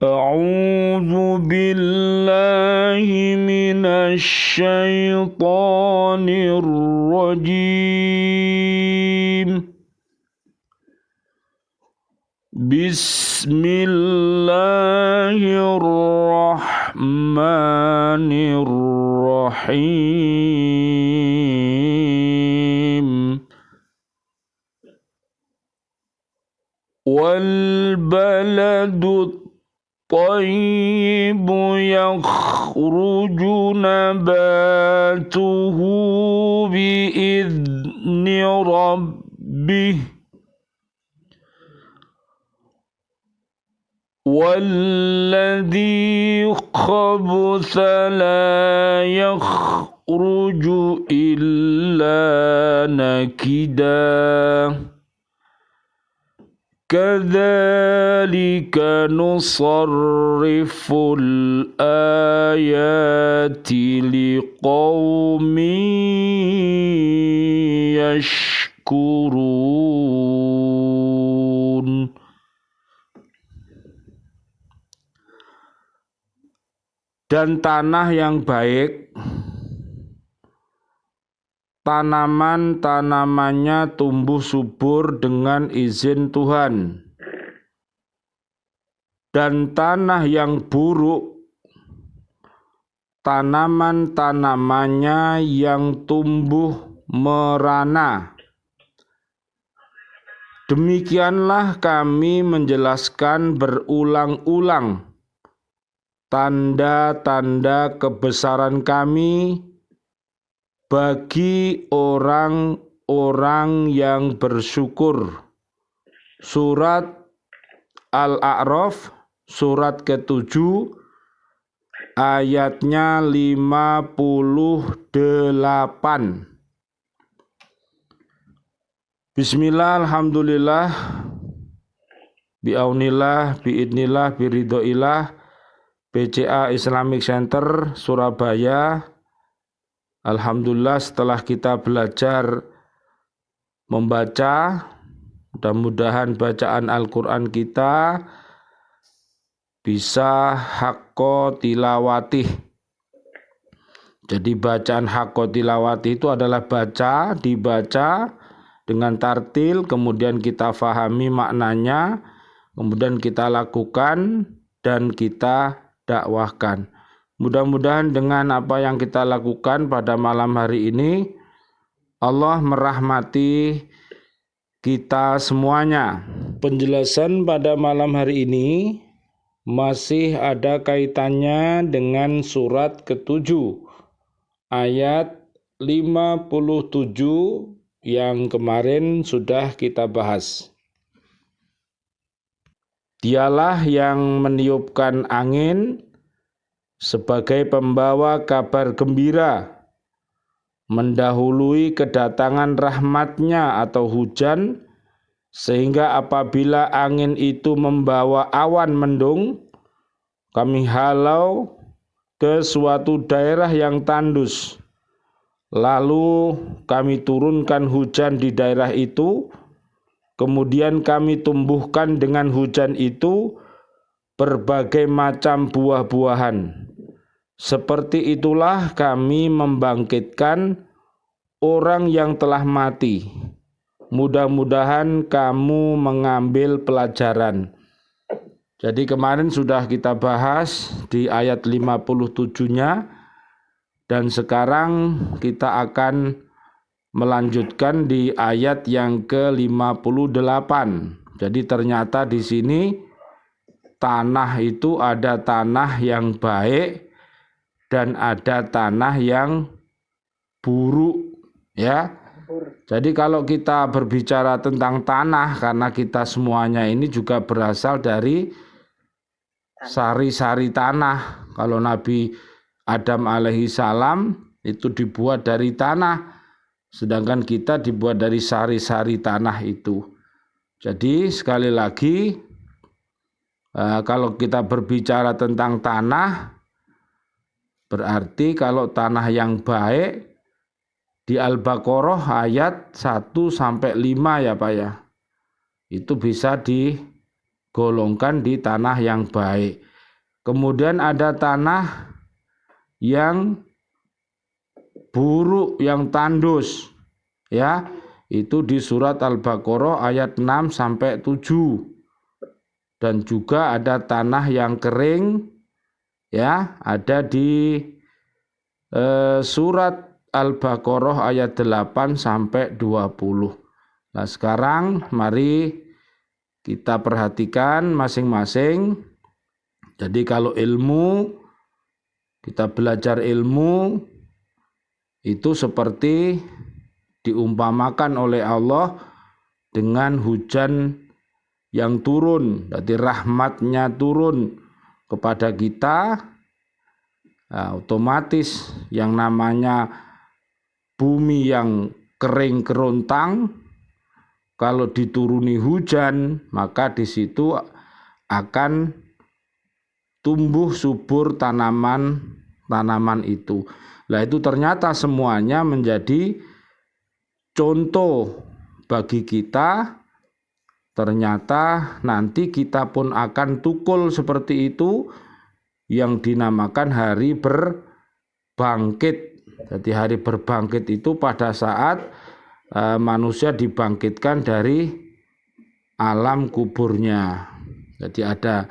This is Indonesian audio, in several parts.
أعوذ بالله من الشيطان الرجيم. بسم الله الرحمن الرحيم. والبلد الطيب يخرج نباته بإذن ربه والذي خبث لا يخرج إلا نكدا كذلك نصرف الآيات لقوم يشكرون. Dan tanah yang baik, tanaman-tanamannya tumbuh subur dengan izin Tuhan. Dan tanah yang buruk, tanaman-tanamannya yang tumbuh merana. Demikianlah kami menjelaskan berulang-ulang tanda-tanda kebesaran kami bagi orang-orang yang bersyukur. Surat Al-A'raf, surat ke-7, ayatnya 58. Bismillah, alhamdulillah, bi'aunillah, bi'idnillah, biridhoillah, BCA Islamic Center Surabaya. Alhamdulillah, setelah kita belajar membaca, mudah-mudahan bacaan Al-Quran kita bisa hakko tilawatih. Jadi bacaan hakko tilawatih itu adalah dibaca dengan tartil, kemudian kita fahami maknanya, kemudian kita lakukan dan kita dakwahkan. Mudah-mudahan dengan apa yang kita lakukan pada malam hari ini, Allah merahmati kita semuanya. Penjelasan pada malam hari ini masih ada kaitannya dengan surat ke-7 ayat 57 yang kemarin sudah kita bahas. Dialah yang meniupkan angin sebagai pembawa kabar gembira, mendahului kedatangan rahmatnya atau hujan, sehingga apabila angin itu membawa awan mendung, kami halau ke suatu daerah yang tandus. Lalu kami turunkan hujan di daerah itu, kemudian kami tumbuhkan dengan hujan itu berbagai macam buah-buahan. Seperti itulah kami membangkitkan orang yang telah mati. Mudah-mudahan kamu mengambil pelajaran. Jadi kemarin sudah kita bahas di ayat 57-nya, dan sekarang kita akan melanjutkan di ayat yang ke-58. Jadi ternyata di sini tanah itu ada tanah yang baik dan ada tanah yang buruk, ya. Jadi kalau kita berbicara tentang tanah, karena kita semuanya ini juga berasal dari sari-sari tanah. Kalau Nabi Adam alaihi salam itu dibuat dari tanah, sedangkan kita dibuat dari sari-sari tanah itu. Jadi sekali lagi, kalau kita berbicara tentang tanah, berarti kalau tanah yang baik di Al-Baqarah ayat 1-5 ya Pak ya, itu bisa digolongkan di tanah yang baik. Kemudian ada tanah yang buruk, yang tandus, ya, itu di surat Al-Baqarah ayat 6 sampai 7. Dan juga ada tanah yang kering, ya, ada di surat Al-Baqarah ayat 8 sampai 20. Nah, sekarang mari kita perhatikan masing-masing. Jadi kalau ilmu, kita belajar ilmu itu seperti diumpamakan oleh Allah dengan hujan yang turun, jadi rahmatnya turun kepada kita. Nah, otomatis yang namanya bumi yang kering kerontang, kalau dituruni hujan, maka di situ akan tumbuh subur tanaman itu. Nah, itu ternyata semuanya menjadi contoh bagi kita. Ternyata nanti kita pun akan tukul seperti itu, yang dinamakan hari berbangkit. Jadi hari berbangkit itu pada saat manusia dibangkitkan dari alam kuburnya. Jadi ada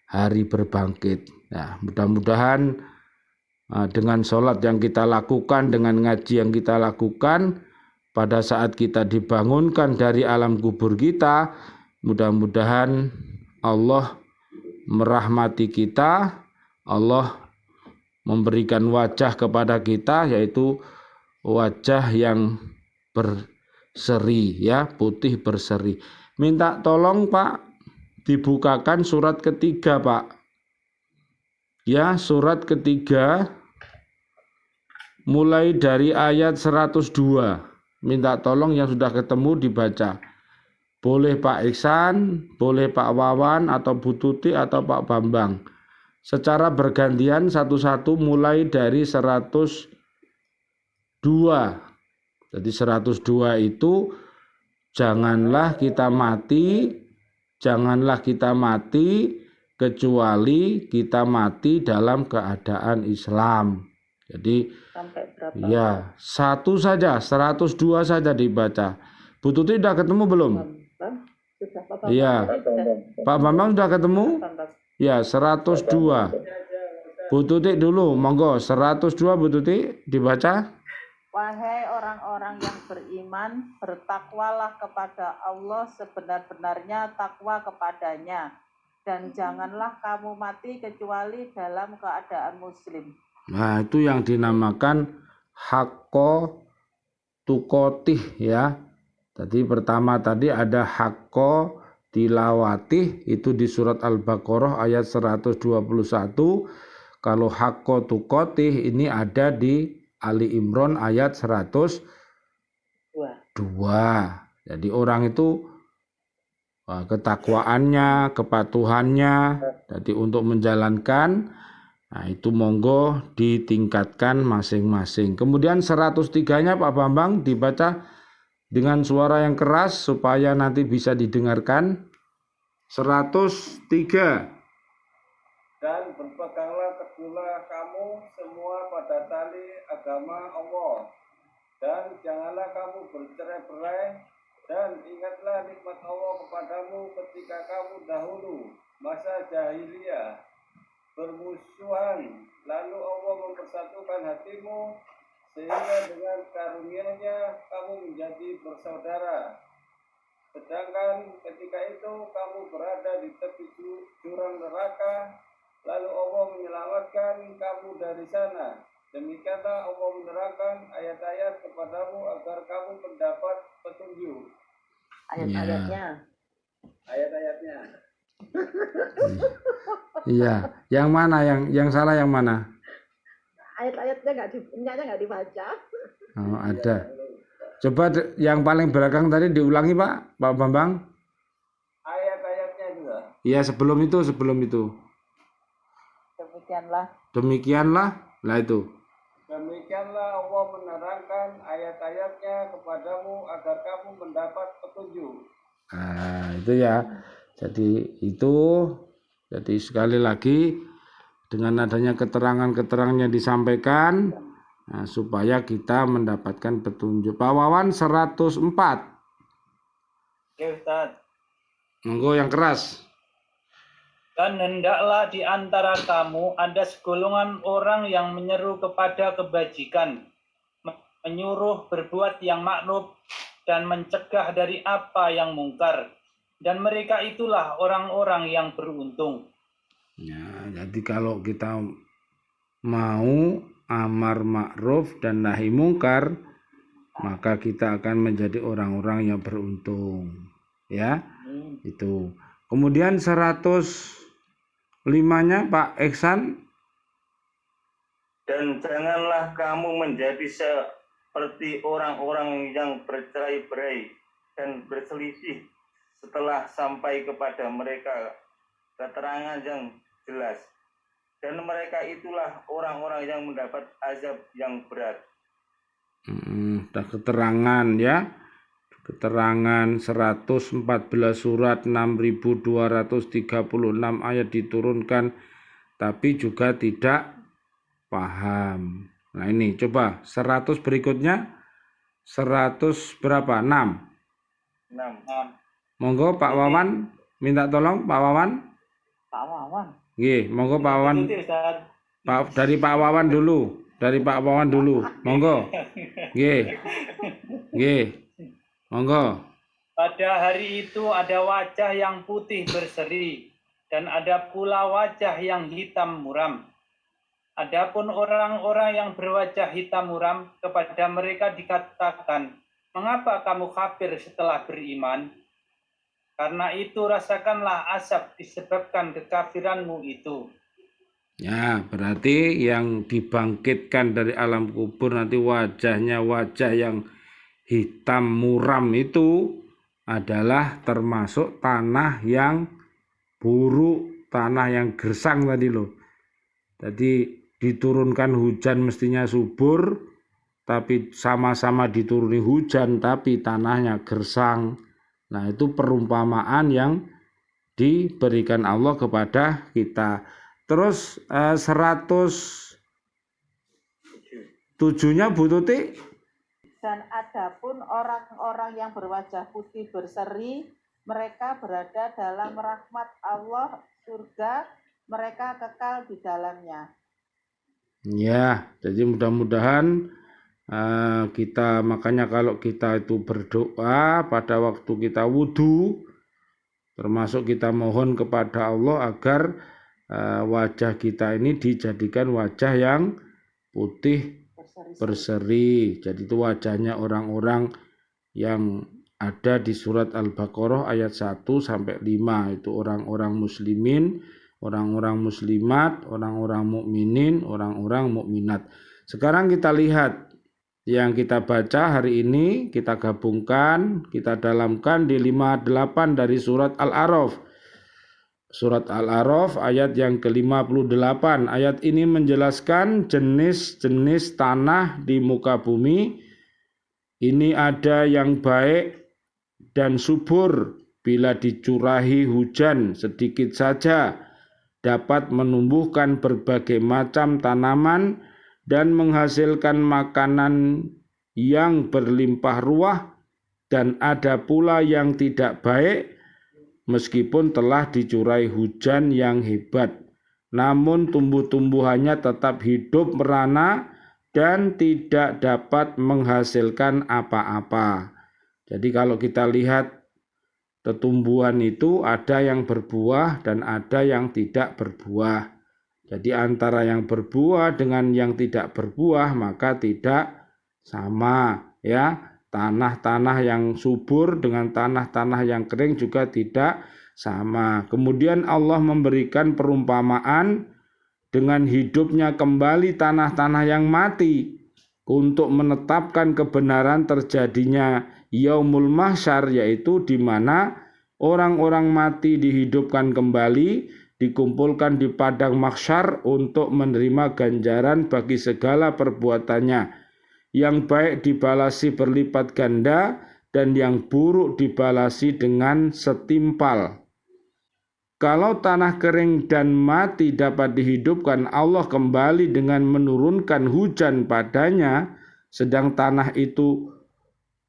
hari berbangkit. Nah, mudah-mudahan dengan sholat yang kita lakukan, dengan ngaji yang kita lakukan, pada saat kita dibangunkan dari alam kubur kita, mudah-mudahan Allah merahmati kita, Allah memberikan wajah kepada kita, yaitu wajah yang berseri, ya, putih berseri. Minta tolong Pak, dibukakan surat ketiga Pak. Ya, surat ketiga mulai dari ayat 102. Minta tolong yang sudah ketemu dibaca. Boleh Pak Iksan, boleh Pak Wawan atau Bu Tuti atau Pak Bambang. Secara bergantian satu-satu mulai dari 102. Jadi 102 itu janganlah kita mati kecuali kita mati dalam keadaan Islam. Jadi ya, satu saja, 102 saja dibaca. Bu Tuti sudah ketemu belum? Iya. Pak Bambang sudah ketemu? Ya, 102. Bu Tuti dulu, monggo. 102 Bu Tuti dibaca. Wahai orang-orang yang beriman, bertakwalah kepada Allah sebenar-benarnya takwa kepadanya, dan janganlah kamu mati kecuali dalam keadaan muslim. Nah, itu yang dinamakan hakko tukotih, ya. Tadi pertama tadi ada hakko tilawatih, itu di surat Al-Baqarah ayat 121. Kalau hakko tukotih ini ada di Ali Imran ayat 102. Jadi orang itu ketakwaannya, kepatuhannya, jadi untuk menjalankan, nah itu monggo ditingkatkan masing-masing. Kemudian 103-nya Pak Bambang dibaca dengan suara yang keras supaya nanti bisa didengarkan. 103. Dan berpeganglah teguhlah kamu semua pada tali agama Allah, dan janganlah kamu bercerai-berai, dan ingatlah nikmat Allah kepadamu ketika kamu dahulu masa jahiliyah bermusuhan, lalu Allah mempersatukan hatimu sehingga dengan karunia-Nya kamu menjadi bersaudara. Sedangkan ketika itu kamu berada di tepi jurang neraka, lalu Allah menyelamatkan kamu dari sana. Demikianlah Allah menerangkan ayat-ayat kepadamu agar kamu mendapat petunjuk. Ayat-ayatnya. Ayat-ayatnya. Iya, yang mana yang salah yang mana? Ayat-ayatnya nggak dibaca. Oh, ada. Coba yang paling belakang tadi diulangi Pak Bambang. Ayat-ayatnya juga. Iya, sebelum itu. Demikianlah. Lah itu. Demikianlah Allah menerangkan ayat-ayatnya kepadamu agar kamu mendapat petunjuk. Nah, itu ya. Jadi sekali lagi dengan adanya keterangan-keterangannya disampaikan, nah, supaya kita mendapatkan petunjuk. Pak Wawan 104. Oke Ustaz. Monggo yang keras. Dan hendaklah di antara kamu ada segolongan orang yang menyeru kepada kebajikan, menyuruh berbuat yang makruf, dan mencegah dari apa yang mungkar. Dan mereka itulah orang-orang yang beruntung. Ya, jadi kalau kita mau amar ma'ruf dan nahi mungkar, maka kita akan menjadi orang-orang yang beruntung. Ya, itu. Kemudian 105-nya Pak Eksan. Dan janganlah kamu menjadi seperti orang-orang yang bercerai-berai dan berselisih setelah sampai kepada mereka keterangan yang jelas. Dan mereka itulah orang-orang yang mendapat azab yang berat. Keterangan ya. Keterangan 114 surat 6236 ayat diturunkan tapi juga tidak paham. Nah ini coba 100 berikutnya 100 berapa? 6. Monggo Pak Wawan minta tolong Pak Wawan. Pak Wawan. Nggih, monggo Pak Wawan. Dari Pak Wawan dulu. Monggo. Nggih. Monggo. Pada hari itu ada wajah yang putih berseri, dan ada pula wajah yang hitam muram. Adapun orang-orang yang berwajah hitam muram, kepada mereka dikatakan, mengapa kamu kafir setelah beriman? Karena itu rasakanlah azab disebabkan kekafiranmu itu. Ya, berarti yang dibangkitkan dari alam kubur nanti wajahnya wajah yang hitam muram itu adalah termasuk tanah yang buruk, tanah yang gersang tadi loh. Jadi diturunkan hujan mestinya subur, tapi sama-sama dituruni hujan tapi tanahnya gersang. Nah itu perumpamaan yang diberikan Allah kepada kita. Terus 107-nya Bu Tuti. Dan adapun orang-orang yang berwajah putih berseri, mereka berada dalam rahmat Allah, surga, mereka kekal di dalamnya. Ya, jadi mudah-mudahan kita, makanya kalau kita itu berdoa pada waktu kita wudhu, termasuk kita mohon kepada Allah agar wajah kita ini dijadikan wajah yang putih berseri. Jadi itu wajahnya orang-orang yang ada di surat Al-Baqarah ayat 1 sampai 5. Itu orang-orang muslimin, orang-orang muslimat, orang-orang mukminin, orang-orang mukminat. Sekarang kita lihat yang kita baca hari ini, kita gabungkan, kita dalamkan di 58 dari surat Al-A'raf. Surat Al-A'raf ayat yang ke-58. Ayat ini menjelaskan jenis-jenis tanah di muka bumi. Ini ada yang baik dan subur bila dicurahi hujan sedikit saja, dapat menumbuhkan berbagai macam tanaman dan menghasilkan makanan yang berlimpah ruah, dan ada pula yang tidak baik meskipun telah dicurai hujan yang hebat, namun tumbuh-tumbuhannya tetap hidup merana dan tidak dapat menghasilkan apa-apa. Jadi kalau kita lihat tumbuhan itu ada yang berbuah dan ada yang tidak berbuah. Jadi antara yang berbuah dengan yang tidak berbuah maka tidak sama, ya. Tanah-tanah yang subur dengan tanah-tanah yang kering juga tidak sama. Kemudian Allah memberikan perumpamaan dengan hidupnya kembali tanah-tanah yang mati untuk menetapkan kebenaran terjadinya Yaumul Mahsyar, yaitu di mana orang-orang mati dihidupkan kembali, dikumpulkan di padang mahsyar untuk menerima ganjaran bagi segala perbuatannya. Yang baik dibalasi berlipat ganda dan yang buruk dibalasi dengan setimpal. Kalau tanah kering dan mati dapat dihidupkan, Allah kembali dengan menurunkan hujan padanya, sedang tanah itu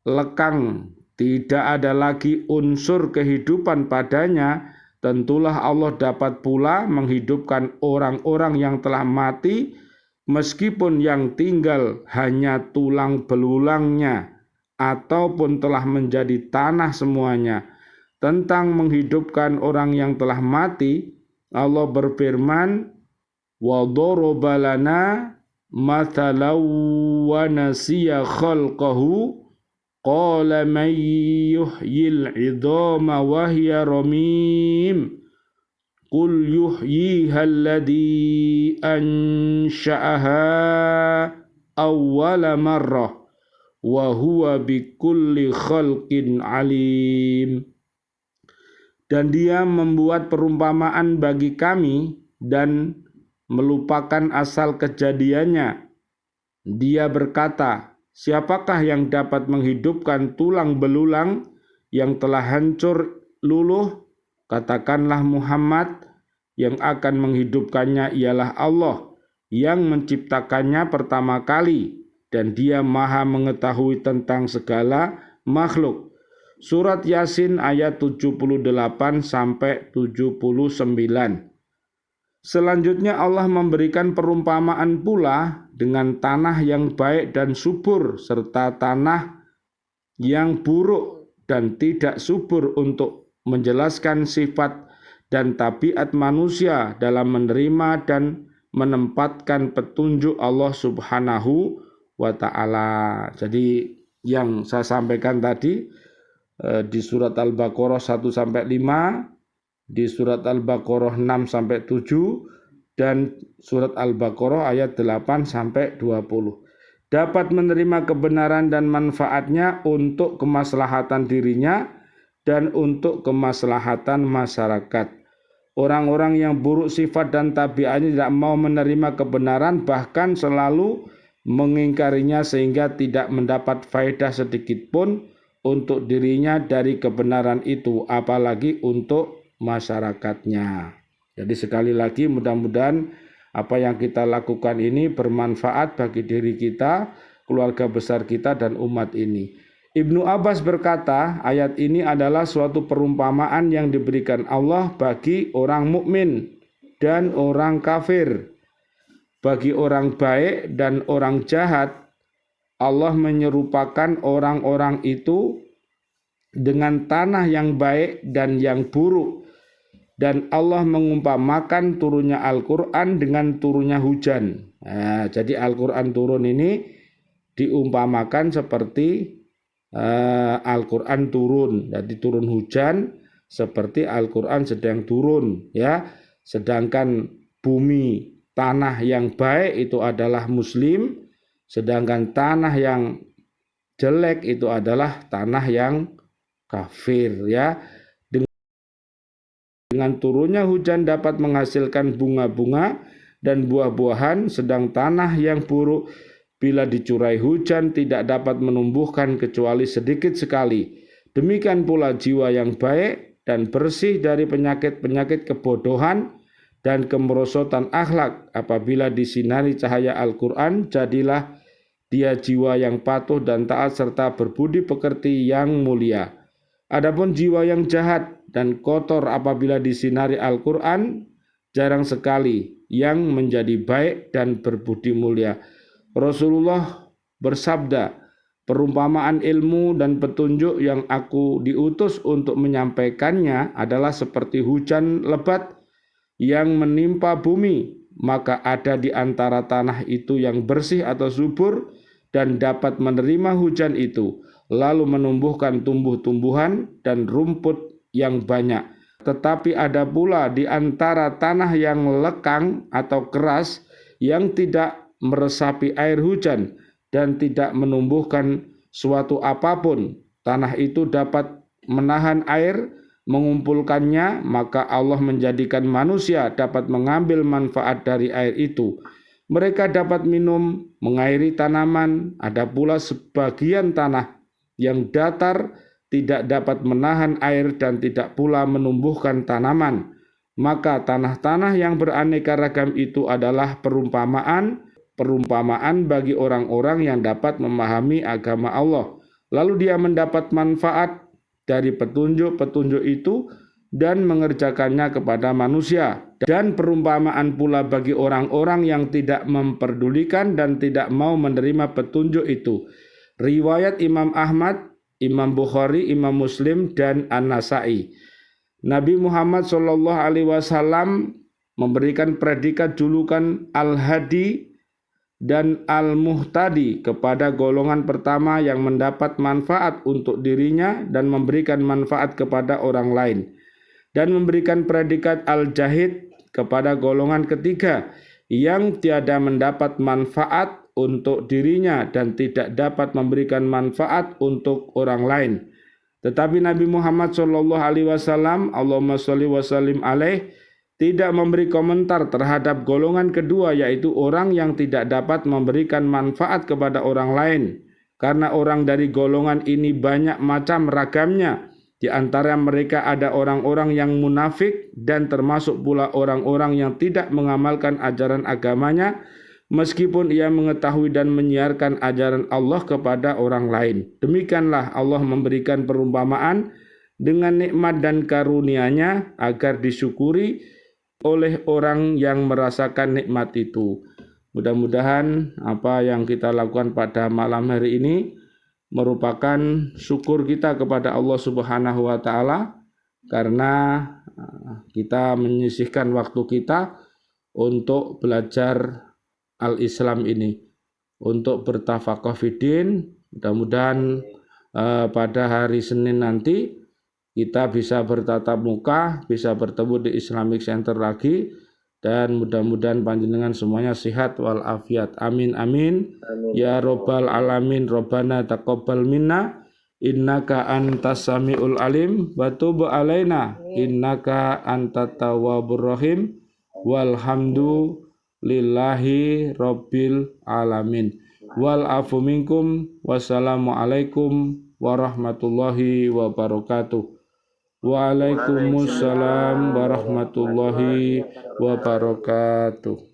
lekang, tidak ada lagi unsur kehidupan padanya, tentulah Allah dapat pula menghidupkan orang-orang yang telah mati, meskipun yang tinggal hanya tulang belulangnya, ataupun telah menjadi tanah semuanya. Tentang menghidupkan orang yang telah mati, Allah berfirman, wa daraba lana mathalan wa nasiya khalqahu qala man yuhyil 'idhama wa hiya ramim qul yuhyiha alladhi ansha'aha awwala marrah wa huwa bikulli khalqin alim. Dan dia membuat perumpamaan bagi kami dan melupakan asal kejadiannya. Dia berkata, siapakah yang dapat menghidupkan tulang belulang yang telah hancur luluh? Katakanlah Muhammad, yang akan menghidupkannya ialah Allah yang menciptakannya pertama kali, dan dia maha mengetahui tentang segala makhluk. Surat Yasin ayat 78 sampai 79. Selanjutnya Allah memberikan perumpamaan pula dengan tanah yang baik dan subur serta tanah yang buruk dan tidak subur untuk menjelaskan sifat dan tabiat manusia dalam menerima dan menempatkan petunjuk Allah Subhanahu wa ta'ala. Jadi yang saya sampaikan tadi di surat Al-Baqarah 1-5, di surat Al-Baqarah 6-7, dan surat Al-Baqarah ayat 8-20. Dapat menerima kebenaran dan manfaatnya untuk kemaslahatan dirinya dan untuk kemaslahatan masyarakat. Orang-orang yang buruk sifat dan tabiatnya tidak mau menerima kebenaran, bahkan selalu mengingkarinya sehingga tidak mendapat faedah sedikit pun untuk dirinya dari kebenaran itu, apalagi untuk masyarakatnya. Jadi sekali lagi mudah-mudahan apa yang kita lakukan ini bermanfaat bagi diri kita, keluarga besar kita, dan umat ini. Ibnu Abbas berkata, ayat ini adalah suatu perumpamaan yang diberikan Allah bagi orang mukmin dan orang kafir. Bagi orang baik dan orang jahat, Allah menyerupakan orang-orang itu dengan tanah yang baik dan yang buruk. Dan Allah mengumpamakan turunnya Al-Quran dengan turunnya hujan. Nah, jadi Al-Quran turun ini diumpamakan seperti Al-Quran turun. Jadi turun hujan seperti Al-Quran sedang turun. Ya. Sedangkan bumi, tanah yang baik itu adalah Muslim. Sedangkan tanah yang jelek itu adalah tanah yang kafir, ya. Dengan turunnya hujan dapat menghasilkan bunga-bunga dan buah-buahan, sedang tanah yang buruk bila dicurai hujan tidak dapat menumbuhkan kecuali sedikit sekali. Demikian pula jiwa yang baik dan bersih dari penyakit-penyakit kebodohan dan kemerosotan akhlak, apabila disinari cahaya Al-Quran, jadilah dia jiwa yang patuh dan taat serta berbudi pekerti yang mulia. Adapun jiwa yang jahat dan kotor apabila disinari Al-Quran, jarang sekali yang menjadi baik dan berbudi mulia. Rasulullah bersabda, perumpamaan ilmu dan petunjuk yang aku diutus untuk menyampaikannya adalah seperti hujan lebat yang menimpa bumi, maka ada di antara tanah itu yang bersih atau subur dan dapat menerima hujan itu, lalu menumbuhkan tumbuh-tumbuhan dan rumput yang banyak. Tetapi ada pula di antara tanah yang lekang atau keras yang tidak meresapi air hujan dan tidak menumbuhkan suatu apapun. Tanah itu dapat menahan air, mengumpulkannya, maka Allah menjadikan manusia dapat mengambil manfaat dari air itu. Mereka dapat minum, mengairi tanaman. Ada pula sebagian tanah yang datar, tidak dapat menahan air dan tidak pula menumbuhkan tanaman. Maka tanah-tanah yang beraneka ragam itu adalah perumpamaan bagi orang-orang yang dapat memahami agama Allah. Lalu dia mendapat manfaat dari petunjuk-petunjuk itu dan mengerjakannya kepada manusia. Dan perumpamaan pula bagi orang-orang yang tidak memperdulikan dan tidak mau menerima petunjuk itu. Riwayat Imam Ahmad, Imam Bukhari, Imam Muslim, dan An-Nasai. Nabi Muhammad SAW memberikan predikat julukan Al-Hadi dan Al-Muhtadi kepada golongan pertama yang mendapat manfaat untuk dirinya dan memberikan manfaat kepada orang lain, dan memberikan predikat Al-Jahid kepada golongan ketiga yang tiada mendapat manfaat untuk dirinya dan tidak dapat memberikan manfaat untuk orang lain. Tetapi Nabi Muhammad SAW, Allahumma sholli wa sallim alaih, tidak memberi komentar terhadap golongan kedua, yaitu orang yang tidak dapat memberikan manfaat kepada orang lain. Karena orang dari golongan ini banyak macam ragamnya. Di antara mereka ada orang-orang yang munafik dan termasuk pula orang-orang yang tidak mengamalkan ajaran agamanya, meskipun ia mengetahui dan menyiarkan ajaran Allah kepada orang lain. Demikianlah Allah memberikan perumpamaan dengan nikmat dan karunia-Nya agar disyukuri oleh orang yang merasakan nikmat itu. Mudah-mudahan apa yang kita lakukan pada malam hari ini merupakan syukur kita kepada Allah Subhanahu wa taala karena kita menyisihkan waktu kita untuk belajar al-Islam ini, untuk bertafaqah fiddin. Mudah-mudahan pada hari Senin nanti kita bisa bertatap muka, bisa bertemu di Islamic Center lagi, dan mudah-mudahan panjenengan semuanya sehat walafiat. Amin amin. Ya Rabbal alamin. Rabbana taqabbal minna innaka antas samiul alim wa tub alaina innaka antat tawwabur rahim. Walhamdulillahi rabbil alamin. Wal afu minkum. Wassalamualaikum warahmatullahi wabarakatuh. Waalaikumsalam warahmatullahi wabarakatuh.